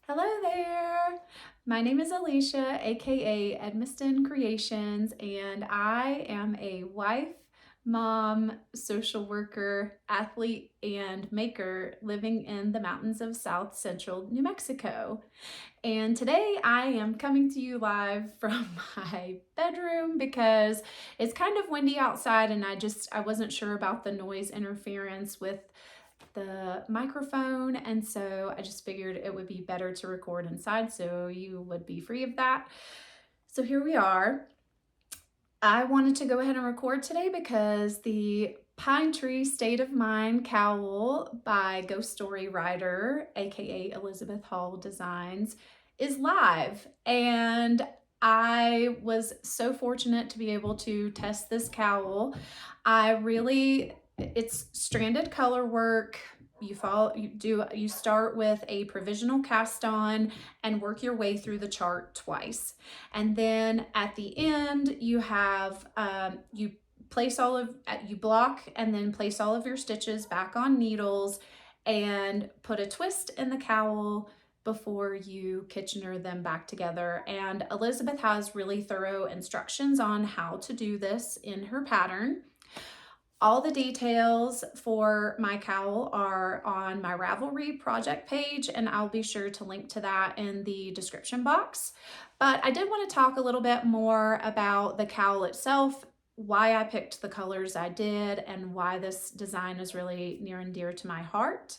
Hello there! My name is Alicia, aka Edmiston Creations, and I am a wife, mom, social worker, athlete, and maker living in the mountains of South Central New Mexico. And today I am coming to you live from my bedroom because it's kind of windy outside and I wasn't sure about the noise interference with the microphone, and so I just figured it would be better to record inside so you would be free of that. So here we are. I wanted to go ahead and record today because the Pine Tree State of Mind Cowl by Ghost Story Writer, aka Elizabeth Hall Designs, is live, and I was so fortunate to be able to test this cowl. It's stranded color work. You start with a provisional cast on and work your way through the chart twice. And then at the end, you have, you block and then place all of your stitches back on needles and put a twist in the cowl before you Kitchener them back together. And Elizabeth has really thorough instructions on how to do this in her pattern. All the details for my cowl are on my Ravelry project page, and I'll be sure to link to that in the description box. But I did want to talk a little bit more about the cowl itself, why I picked the colors I did, and why this design is really near and dear to my heart.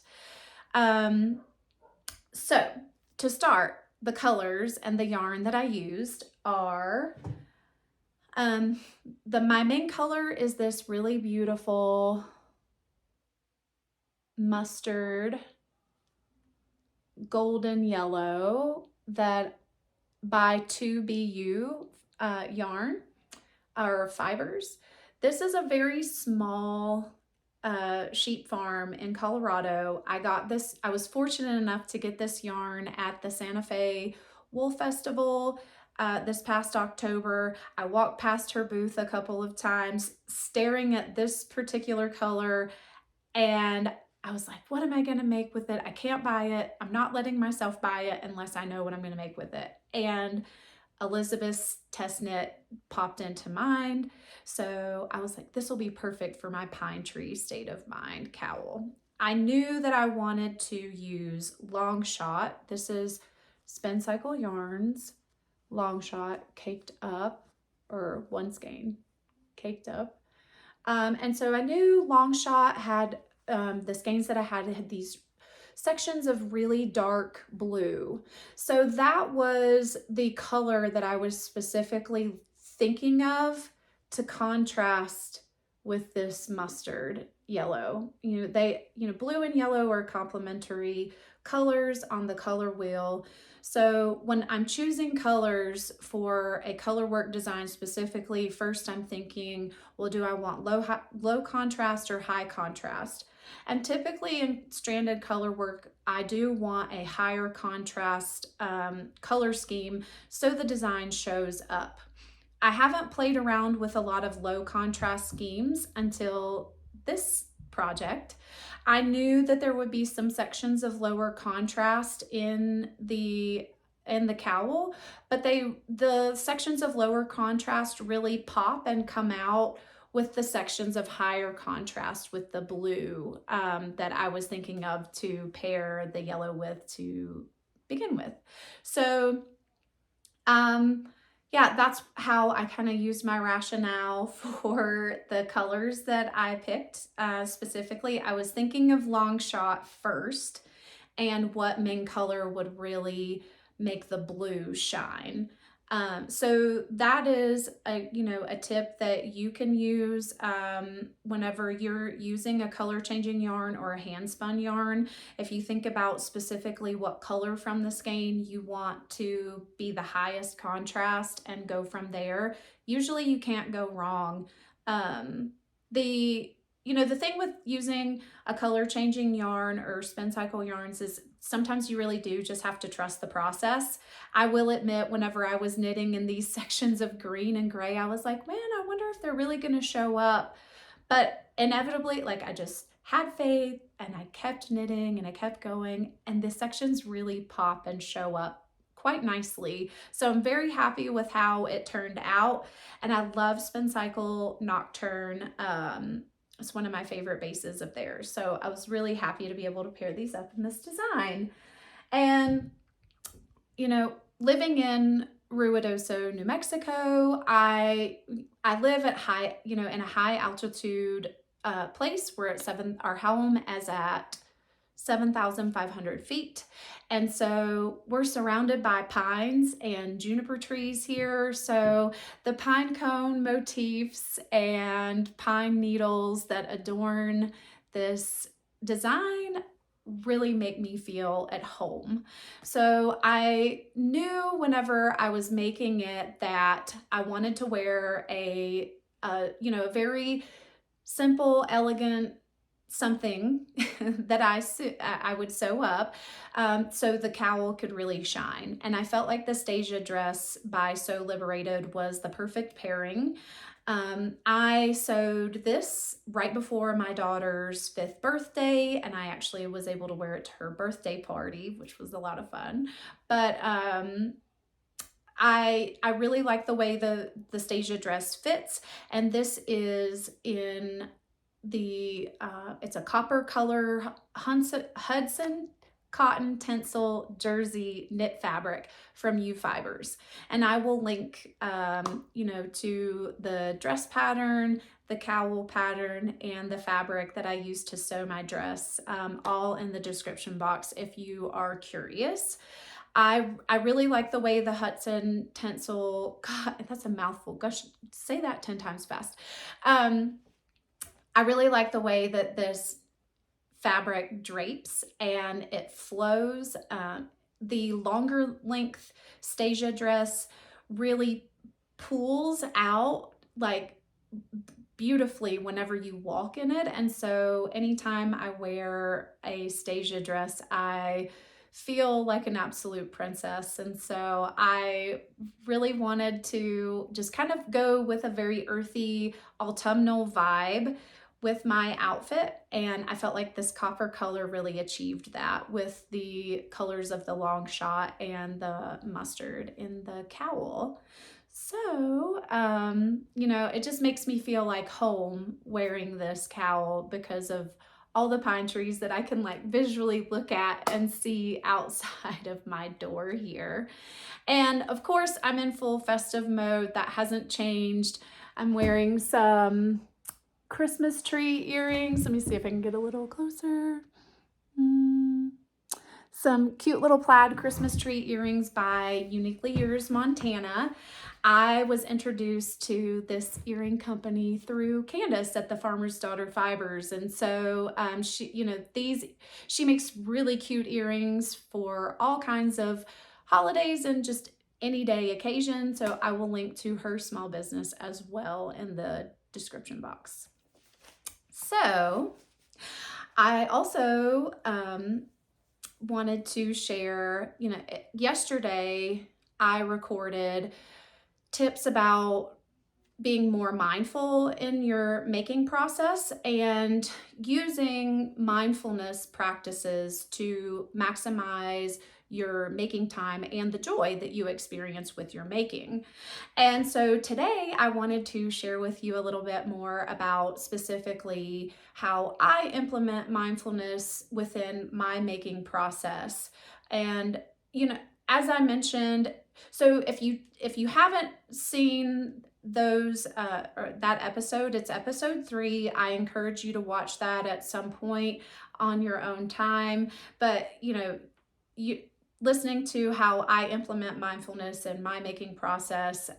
So to start, the colors and the yarn that I used are my main color is this really beautiful mustard golden yellow that by 2BU yarn or fibers. This is a very small sheep farm in Colorado. I was fortunate enough to get this yarn at the Santa Fe Wool Festival this past October. I walked past her booth a couple of times staring at this particular color, and I was like, what am I going to make with it? I can't buy it. I'm not letting myself buy it unless I know what I'm going to make with it. And Elizabeth's test knit popped into mind. So I was like, this will be perfect for my Pine Tree State of Mind cowl. I knew that I wanted to use long shot. This is Spin Cycle Yarns long shot caked up, or one skein caked up. And so I knew long shot had the skeins that I had these sections of really dark blue. So that was the color that I was specifically thinking of to contrast with this mustard yellow. Blue and yellow are complementary colors on the color wheel. So when I'm choosing colors for a color work design specifically, first I'm thinking, well, do I want low contrast or high contrast? And typically in stranded color work, I do want a higher contrast color scheme so the design shows up. I haven't played around with a lot of low contrast schemes until this project. I knew that there would be some sections of lower contrast in the cowl, but the sections of lower contrast really pop and come out with the sections of higher contrast with the blue that I was thinking of to pair the yellow with to begin with. So yeah, that's how I kind of used my rationale for the colors that I picked. Specifically, I was thinking of long shot first and what main color would really make the blue shine. So that is a tip that you can use whenever you're using a color changing yarn or a hand spun yarn. If you think about specifically what color from the skein you want to be the highest contrast and go from there, usually you can't go wrong. The thing with using a color changing yarn or spin cycle yarns is sometimes you really do just have to trust the process. I will admit, whenever I was knitting in these sections of green and gray, I was like, man, I wonder if they're really going to show up. But inevitably, like, I just had faith, and I kept knitting and I kept going, and the sections really pop and show up quite nicely. So I'm very happy with how it turned out, and I love Spin Cycle Nocturne. It's one of my favorite bases of theirs. So I was really happy to be able to pair these up in this design. And, you know, living in Ruidoso, New Mexico, I live at high, in a high altitude place. We're at our home is at 7,500 feet. And so we're surrounded by pines and juniper trees here. So the pine cone motifs and pine needles that adorn this design really make me feel at home. So I knew whenever I was making it that I wanted to wear a very simple, elegant something that I would sew up, so the cowl could really shine. And I felt like the Stasia dress by Sew Liberated was the perfect pairing. I sewed this right before my daughter's 5th birthday, and I actually was able to wear it to her birthday party, which was a lot of fun. But I really like the way the Stasia dress fits, and this is in the it's a copper color Hudson cotton tencel jersey knit fabric from U Fibers, and I will link to the dress pattern, the cowl pattern, and the fabric that I used to sew my dress, all in the description box if you are curious. I really like the way the Hudson tencel, God, that's a mouthful. Gosh, say that 10 times fast. I really like the way that this fabric drapes and it flows. The longer length Stasia dress really pulls out like beautifully whenever you walk in it. And so anytime I wear a Stasia dress, I feel like an absolute princess. And so I really wanted to just kind of go with a very earthy autumnal vibe with my outfit, and I felt like this copper color really achieved that with the colors of the long shot and the mustard in the cowl. So, it just makes me feel like home wearing this cowl because of all the pine trees that I can like visually look at and see outside of my door here. And of course, I'm in full festive mode. That hasn't changed. I'm wearing some Christmas tree earrings. Let me see if I can get a little closer. Some cute little plaid Christmas tree earrings by Uniquely Yours Montana. I was introduced to this earring company through Candace at the Farmer's Daughter Fibers. And so she makes really cute earrings for all kinds of holidays and just any day occasion. So I will link to her small business as well in the description box. So I also wanted to share, yesterday I recorded tips about being more mindful in your making process and using mindfulness practices to maximize your making time and the joy that you experience with your making. And so today I wanted to share with you a little bit more about specifically how I implement mindfulness within my making process. And, as I mentioned, so if you haven't seen those or that episode, it's episode 3. I encourage you to watch that at some point on your own time. But you listening to how I implement mindfulness in my making process,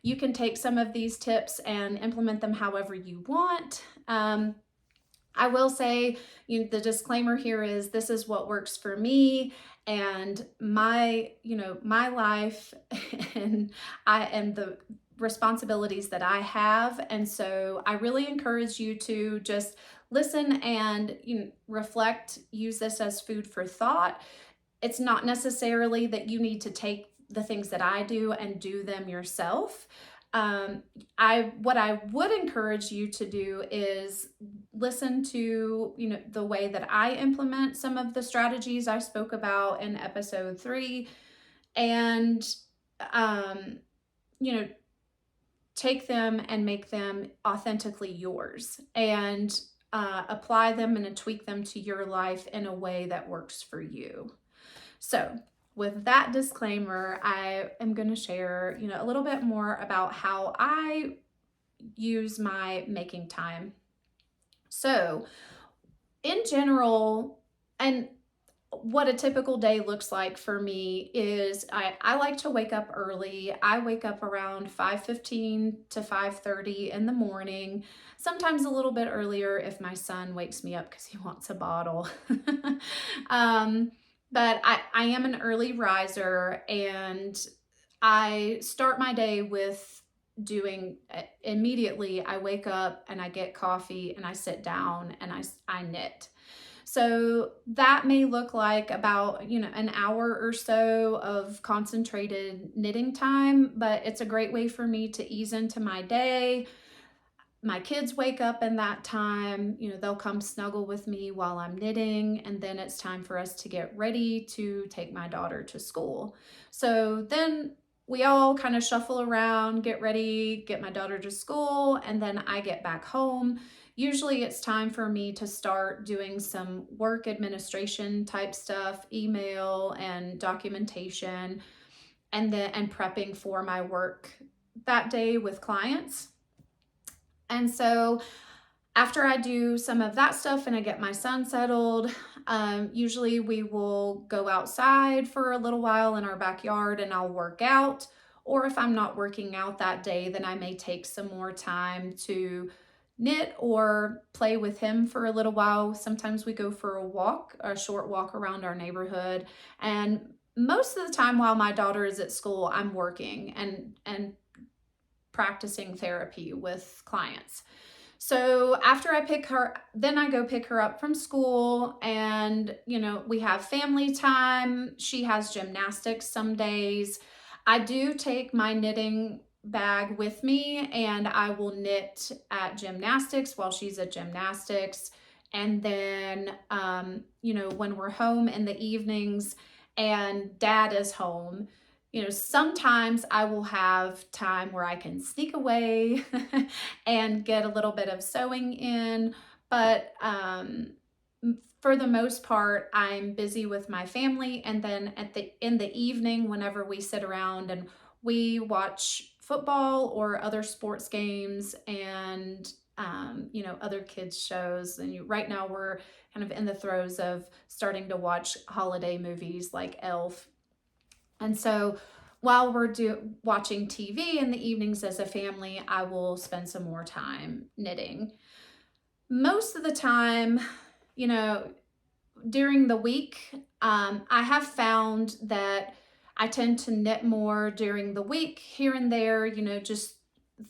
you can take some of these tips and implement them however you want. I will say, the disclaimer here is this is what works for me and my life and the responsibilities that I have. And so I really encourage you to just listen and reflect, use this as food for thought. It's not necessarily that you need to take the things that I do and do them yourself. What I would encourage you to do is listen to, the way that I implement some of the strategies I spoke about in episode 3, and um, you know, take them and make them authentically yours, and apply them and tweak them to your life in a way that works for you. So, with that disclaimer, I am going to share, a little bit more about how I use my making time. So, in general, and what a typical day looks like for me is I like to wake up early. I wake up around 5:15 to 5:30 in the morning, sometimes a little bit earlier if my son wakes me up because he wants a bottle. um, but I am an early riser, and I start my day with doing immediately. I wake up and I get coffee and I sit down and I knit. So that may look like about, an hour or so of concentrated knitting time, but it's a great way for me to ease into my day. My kids wake up in that time, they'll come snuggle with me while I'm knitting, and then it's time for us to get ready to take my daughter to school. So then we all kind of shuffle around, get ready, get my daughter to school, and then I get back home. Usually it's time for me to start doing some work administration type stuff, email and documentation, and prepping for my work that day with clients. And so after I do some of that stuff and I get my son settled, usually we will go outside for a little while in our backyard and I'll work out. Or if I'm not working out that day, then I may take some more time to knit or play with him for a little while. Sometimes we go for a short walk around our neighborhood. And most of the time while my daughter is at school, I'm working and practicing therapy with clients. So after I pick her, then I go pick her up from school, and, we have family time. She has gymnastics some days. I do take my knitting bag with me, and I will knit at gymnastics while she's at gymnastics. And then, when we're home in the evenings and dad is home, sometimes I will have time where I can sneak away and get a little bit of sewing in. But for the most part, I'm busy with my family. And then in the evening, whenever we sit around and we watch football or other sports games and other kids shows. And right now we're kind of in the throes of starting to watch holiday movies like Elf. And so while we're watching TV in the evenings as a family, I will spend some more time knitting. Most of the time, during the week, I have found that I tend to knit more during the week, here and there, just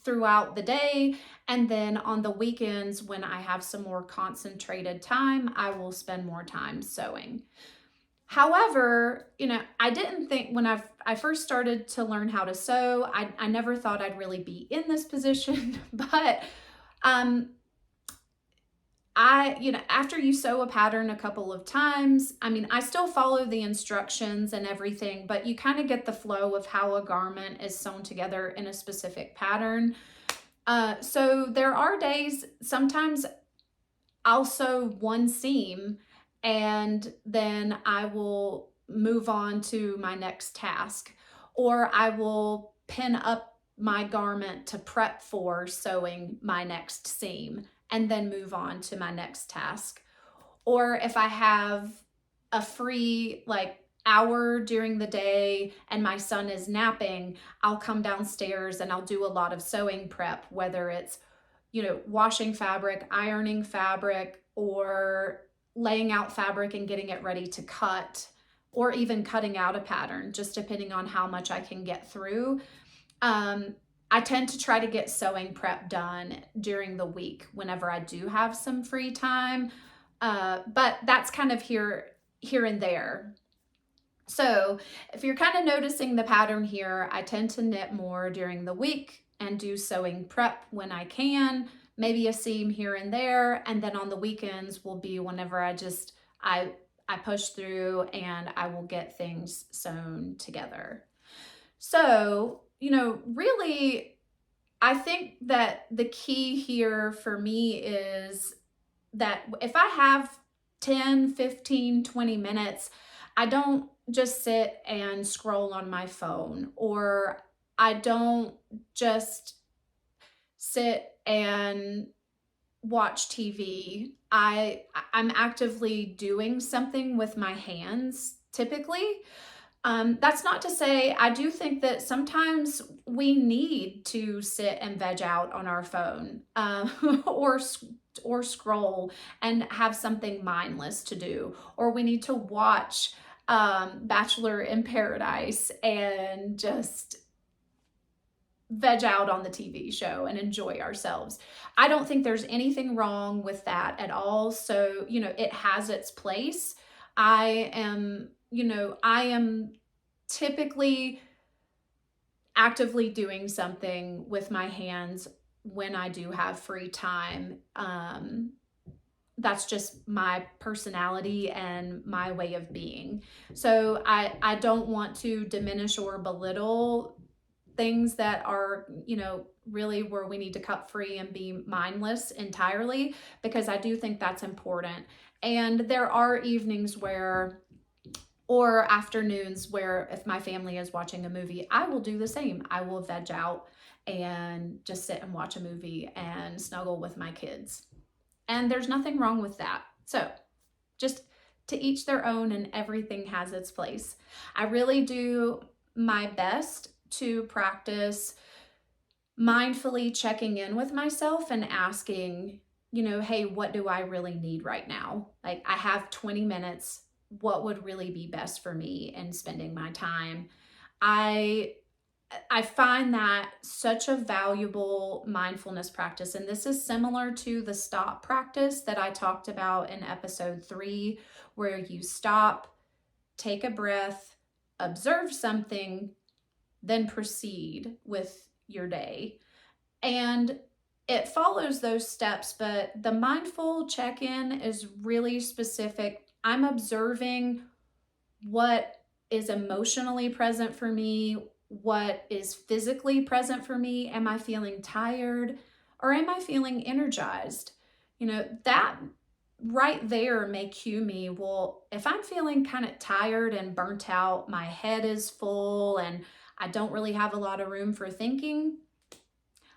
throughout the day. And then on the weekends, when I have some more concentrated time, I will spend more time sewing. However, I didn't think when I first started to learn how to sew, I never thought I'd really be in this position. But after you sew a pattern a couple of times, I still follow the instructions and everything, but you kind of get the flow of how a garment is sewn together in a specific pattern. So there are days, sometimes I'll sew one seam and then I will move on to my next task, or I will pin up my garment to prep for sewing my next seam and then move on to my next task. Or if I have a free hour during the day and my son is napping, I'll come downstairs and I'll do a lot of sewing prep, whether it's washing fabric, ironing fabric, or laying out fabric and getting it ready to cut, or even cutting out a pattern, just depending on how much I can get through. I tend to try to get sewing prep done during the week whenever I do have some free time, but that's kind of here and there. So if you're kind of noticing the pattern here, I tend to knit more during the week and do sewing prep when I can, maybe a seam here and there. And then on the weekends will be whenever I push through and I will get things sewn together. So, really, I think that the key here for me is that if I have 10, 15, 20 minutes, I don't just sit and scroll on my phone, or I don't just sit and watch TV. I'm actively doing something with my hands typically. That's not to say, I do think that sometimes we need to sit and veg out on our phone, or scroll and have something mindless to do, or we need to watch Bachelor in Paradise and just veg out on the TV show and enjoy ourselves. I don't think there's anything wrong with that at all. So, it has its place. I am typically actively doing something with my hands when I do have free time. That's just my personality and my way of being. So I don't want to diminish or belittle things that are, really where we need to cut free and be mindless entirely, because I do think that's important. And there are evenings or afternoons where if my family is watching a movie, I will do the same. I will veg out and just sit and watch a movie and snuggle with my kids. And there's nothing wrong with that. So just to each their own, and everything has its place. I really do my best to practice mindfully checking in with myself and asking, hey, what do I really need right now? Like, I have 20 minutes. What would really be best for me in spending my time? I find that such a valuable mindfulness practice. And this is similar to the stop practice that I talked about in episode 3, where you stop, take a breath, observe something, then proceed with your day. And it follows those steps, but the mindful check-in is really specific. I'm observing what is emotionally present for me, what is physically present for me. Am I feeling tired, or am I feeling energized? That right there may cue me, well, if I'm feeling kind of tired and burnt out, my head is full and I don't really have a lot of room for thinking,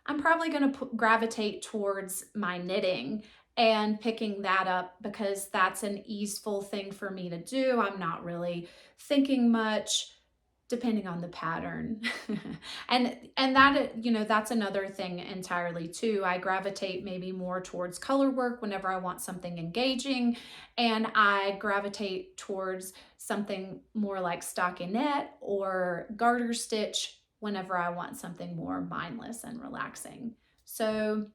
I'm probably going to gravitate towards my knitting and picking that up, because that's an easeful thing for me to do. I'm not really thinking much, depending on the pattern. and that, that's another thing entirely too. I gravitate maybe more towards color work whenever I want something engaging, and I gravitate towards something more like stockinette or garter stitch whenever I want something more mindless and relaxing. So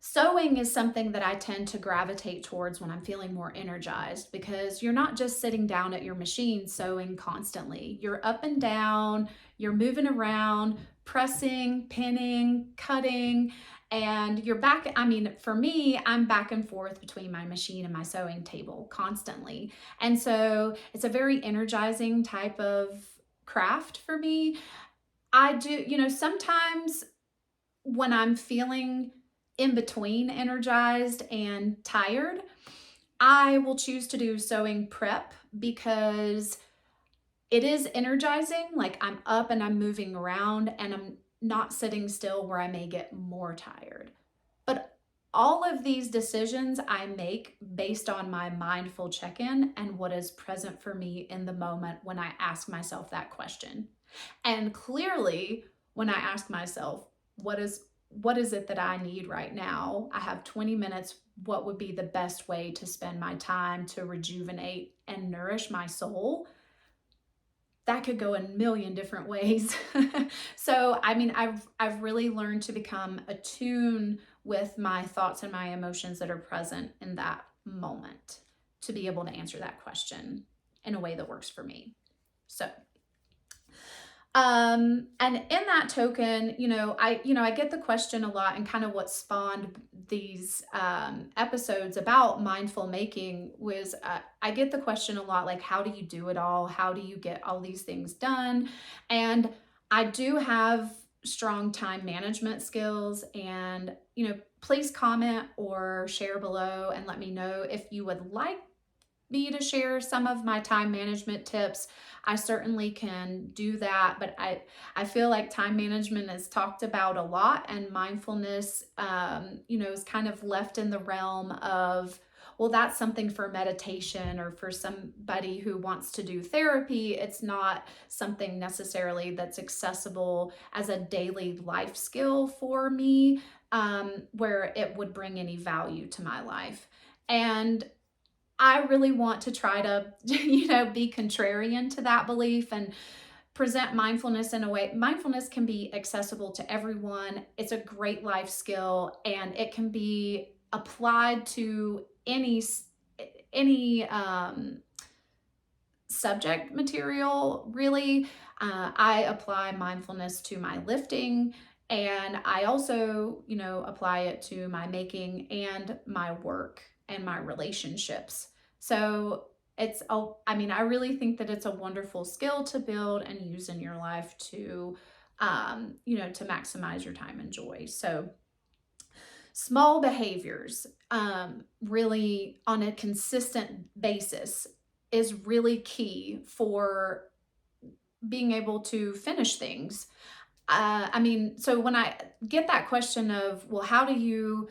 sewing is something that I tend to gravitate towards when I'm feeling more energized, because you're not just sitting down at your machine sewing constantly. You're up and down, you're moving around, pressing, pinning, cutting, and you're back. For me, I'm back and forth between my machine and my sewing table constantly. And so it's a very energizing type of craft for me. I do, sometimes when I'm feeling in between energized and tired, I will choose to do sewing prep, because it is energizing. Like, I'm up and I'm moving around and I'm not sitting still where I may get more tired. But all of these decisions I make based on my mindful check-in and what is present for me in the moment when I ask myself that question. And clearly, when I ask myself, what is it that I need right now? I have 20 minutes. What would be the best way to spend my time to rejuvenate and nourish my soul? That could go a million different ways. So, I've really learned to become attuned with my thoughts and my emotions that are present in that moment to be able to answer that question in a way that works for me. So, And in that token, I get the question a lot, and kind of what spawned these episodes about mindful making was I get the question a lot, like, how do you do it all? How do you get all these things done? And I do have strong time management skills, and, please comment or share below and let me know if you would like me to share some of my time management tips. I certainly can do that, but I feel like time management is talked about a lot, and mindfulness, is kind of left in the realm of, well, that's something for meditation or for somebody who wants to do therapy. It's not something necessarily that's accessible as a daily life skill for me, where it would bring any value to my life. And I really want to try to, be contrarian to that belief and present mindfulness in a way. Mindfulness can be accessible to everyone. It's a great life skill, and it can be applied to any subject material, really. I apply mindfulness to my lifting, and I also, apply it to my making and my work and my relationships. So I really think that it's a wonderful skill to build and use in your life to, to maximize your time and joy. So small behaviors, really on a consistent basis, is really key for being able to finish things. So when I get that question of, well, how do you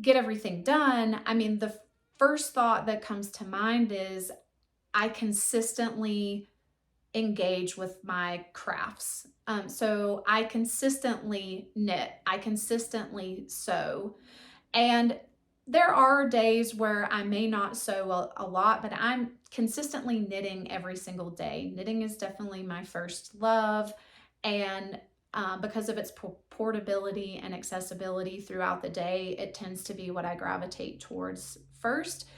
get everything done? The first thought that comes to mind is I consistently engage with my crafts. So I consistently knit, I consistently sew. And there are days where I may not sew a lot, but I'm consistently knitting every single day. Knitting is definitely my first love. And because of its portability and accessibility throughout the day, it tends to be what I gravitate towards first.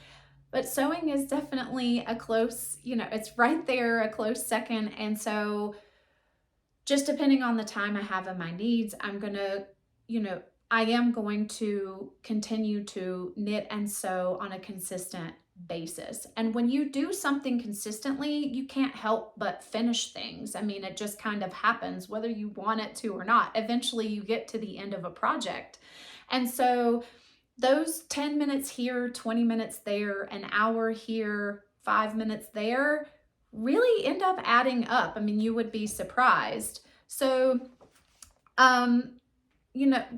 But sewing is definitely a close, it's right there, a close second. And so just depending on the time I have and my needs, I am going to continue to knit and sew on a consistent basis. And when you do something consistently, you can't help but finish things. It just kind of happens, whether you want it to or not. Eventually, you get to the end of a project. And so those 10 minutes here, 20 minutes there, an hour here, 5 minutes there, really end up adding up. You would be surprised. So,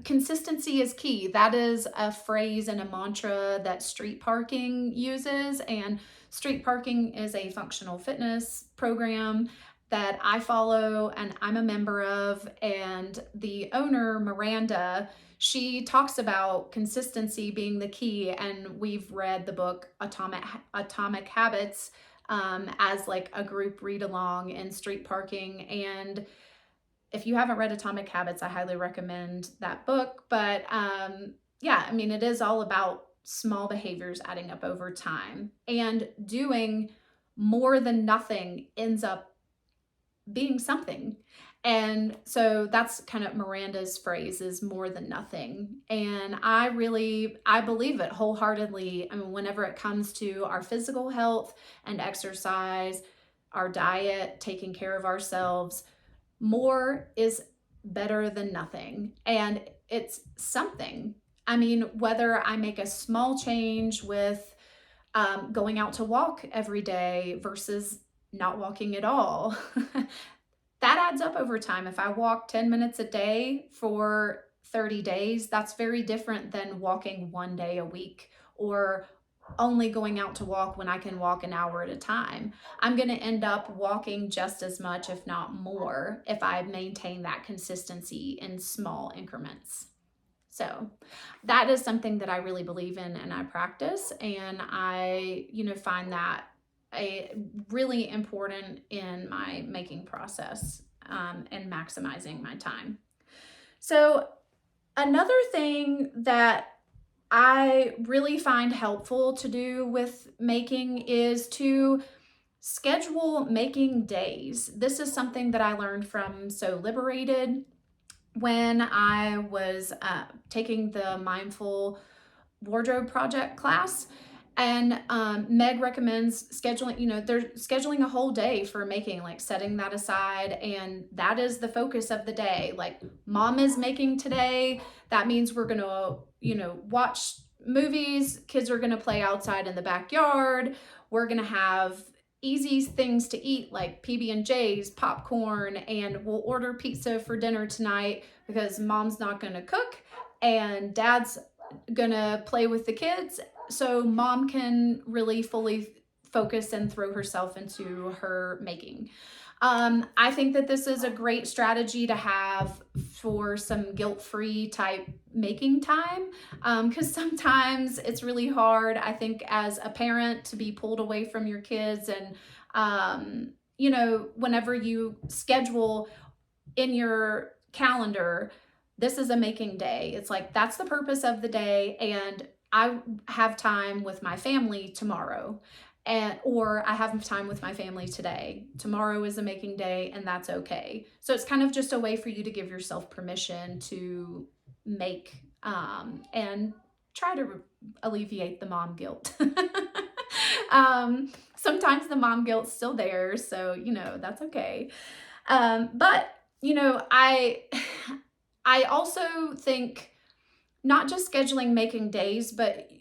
consistency is key. That is a phrase and a mantra that Street Parking uses. And Street Parking is a functional fitness program that I follow and I'm a member of. And the owner, Miranda, she talks about consistency being the key. And we've read the book Atomic Habits as like a group read along in Street Parking. And if you haven't read Atomic Habits, I highly recommend that book. But it is all about small behaviors adding up over time, and doing more than nothing ends up being something. And so that's kind of Miranda's phrase, is more than nothing. And I believe it wholeheartedly. Whenever it comes to our physical health and exercise, our diet, taking care of ourselves, more is better than nothing. And it's something. Whether I make a small change with going out to walk every day versus not walking at all, that adds up over time. If I walk 10 minutes a day for 30 days, that's very different than walking 1 day a week, or only going out to walk when I can walk an hour at a time. I'm going to end up walking just as much, if not more, if I maintain that consistency in small increments. So that is something that I really believe in and I practice. And I, find that really important in my making process and maximizing my time. So another thing that I really find helpful to do with making is to schedule making days. This is something that I learned from So Liberated when I was taking the Mindful Wardrobe Project class. And Meg recommends scheduling, they're scheduling a whole day for making, like setting that aside. And that is the focus of the day. Like, mom is making today. That means we're going to, watch movies. Kids are going to play outside in the backyard. We're going to have easy things to eat like PB&J's, popcorn, and we'll order pizza for dinner tonight because mom's not going to cook and dad's gonna play with the kids, so mom can really fully focus and throw herself into her making. I think that this is a great strategy to have for some guilt-free type making time, because sometimes it's really hard, I think, as a parent to be pulled away from your kids. And whenever you schedule in your calendar, this is a making day, it's like that's the purpose of the day, and I have time with my family tomorrow, or I have time with my family today. Tomorrow is a making day, and that's okay. So it's kind of just a way for you to give yourself permission to make and try to alleviate the mom guilt. Sometimes the mom guilt's still there, so that's okay. But I also think not just scheduling making days, but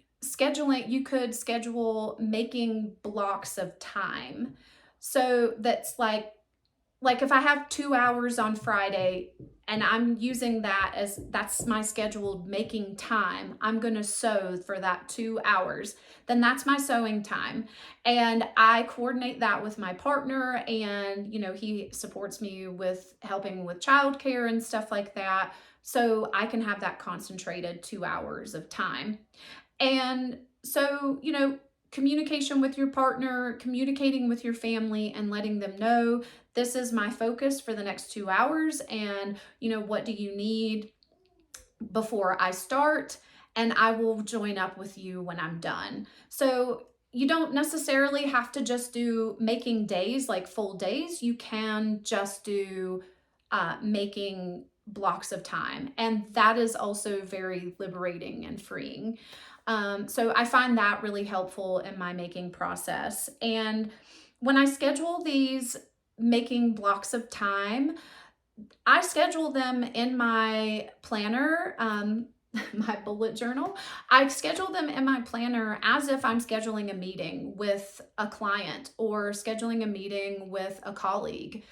you could schedule making blocks of time. So that's like if I have 2 hours on Friday and I'm using that's my scheduled making time, I'm going to sew for that 2 hours, then that's my sewing time. And I coordinate that with my partner, and, he supports me with helping with childcare and stuff like that. So I can have that concentrated 2 hours of time. And so, communication with your partner, communicating with your family, and letting them know this is my focus for the next 2 hours. And, what do you need before I start? And I will join up with you when I'm done. So you don't necessarily have to just do making days, like full days. You can just do making blocks of time. And that is also very liberating and freeing. So I find that really helpful in my making process. And when I schedule these making blocks of time, I schedule them in my planner, my bullet journal. I schedule them in my planner as if I'm scheduling a meeting with a client or scheduling a meeting with a colleague.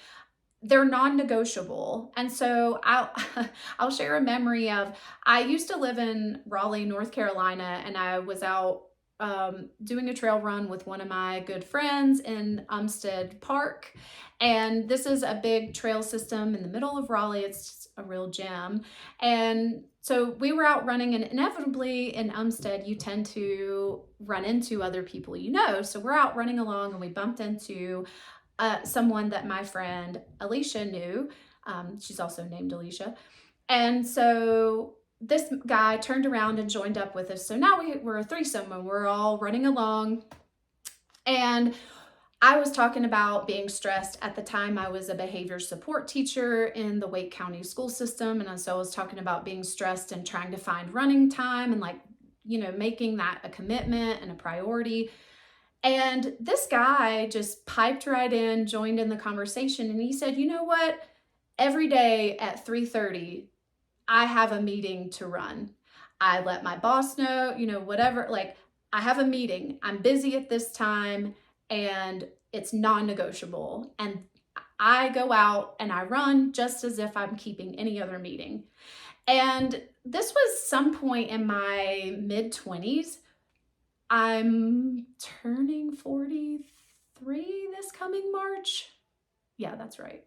They're non-negotiable. And so I'll share a memory of, I used to live in Raleigh, North Carolina, and I was out doing a trail run with one of my good friends in Umstead Park. And this is a big trail system in the middle of Raleigh. It's just a real gem. And so we were out running, and inevitably in Umstead, you tend to run into other people. So we're out running along, and we bumped into someone that my friend Alicia knew. She's also named Alicia. And so this guy turned around and joined up with us. So now we're a threesome, and we're all running along. And I was talking about being stressed. At the time, I was a behavior support teacher in the Wake County school system. And so I was talking about being stressed and trying to find running time and making that a commitment and a priority. And this guy just piped right in, joined in the conversation, and he said, "You know what? Every day at 3:30, I have a meeting to run. I let my boss know, whatever, I have a meeting. I'm busy at this time, and it's non-negotiable. And I go out and I run just as if I'm keeping any other meeting." And this was some point in my mid-20s. I'm turning 43 this coming March. Yeah, that's right.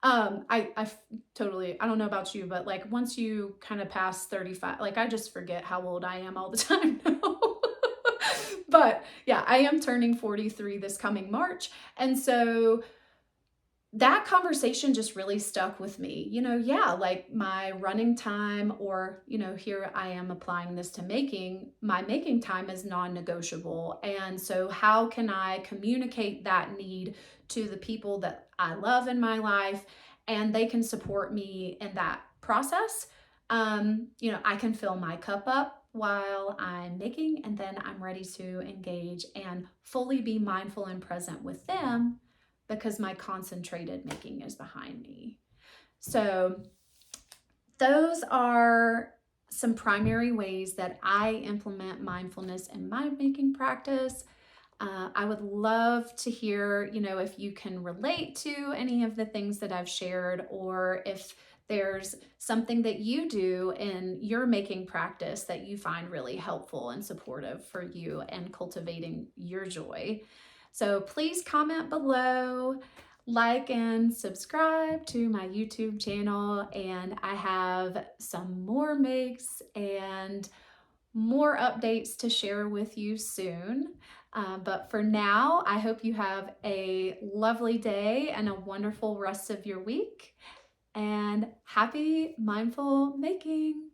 I totally, I don't know about you, but once you kind of pass 35, I just forget how old I am all the time now. But yeah, I am turning 43 this coming March. And so that conversation just really stuck with me. Yeah, like my running time, or, here I am applying this to making. My making time is non-negotiable. And so how can I communicate that need to the people that I love in my life, and they can support me in that process? I can fill my cup up while I'm making, and then I'm ready to engage and fully be mindful and present with them because my concentrated making is behind me. So those are some primary ways that I implement mindfulness in my making practice. I would love to hear, if you can relate to any of the things that I've shared, or if there's something that you do in your making practice that you find really helpful and supportive for you and cultivating your joy. So please comment below, like and subscribe to my YouTube channel, and I have some more makes and more updates to share with you soon. But for now, I hope you have a lovely day and a wonderful rest of your week, and happy mindful making.